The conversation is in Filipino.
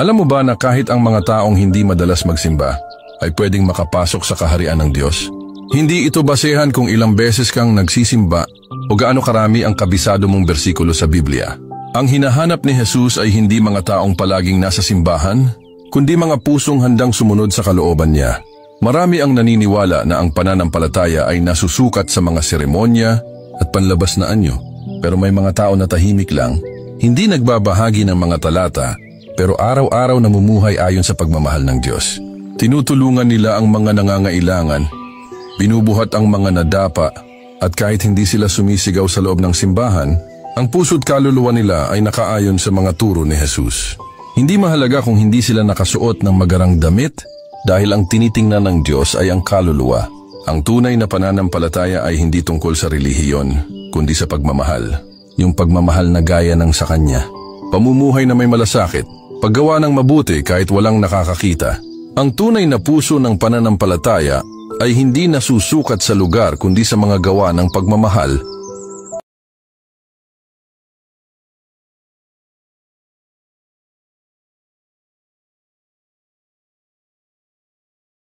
Alam mo ba na kahit ang mga taong hindi madalas magsimba ay pwedeng makapasok sa kaharian ng Diyos? Hindi ito basehan kung ilang beses kang nagsisimba o gaano karami ang kabisado mong bersikulo sa Biblia. Ang hinahanap ni Jesus ay hindi mga taong palaging nasa simbahan, kundi mga pusong handang sumunod sa kalooban niya. Marami ang naniniwala na ang pananampalataya ay nasusukat sa mga seremonya at panlabas na anyo. Pero may mga tao na tahimik lang, hindi nagbabahagi ng mga talata, pero araw-araw namumuhay ayon sa pagmamahal ng Diyos. Tinutulungan nila ang mga nangangailangan, binubuhat ang mga nadapa, at kahit hindi sila sumisigaw sa loob ng simbahan, ang puso't kaluluwa nila ay nakaayon sa mga turo ni Jesus. Hindi mahalaga kung hindi sila nakasuot ng magarang damit dahil ang tinitingnan ng Diyos ay ang kaluluwa. Ang tunay na pananampalataya ay hindi tungkol sa relihiyon, kundi sa pagmamahal. Yung pagmamahal na gaya ng sa Kanya. Pamumuhay na may malasakit, paggawa ng mabuti kahit walang nakakakita. Ang tunay na puso ng pananampalataya ay hindi nasusukat sa lugar kundi sa mga gawa ng pagmamahal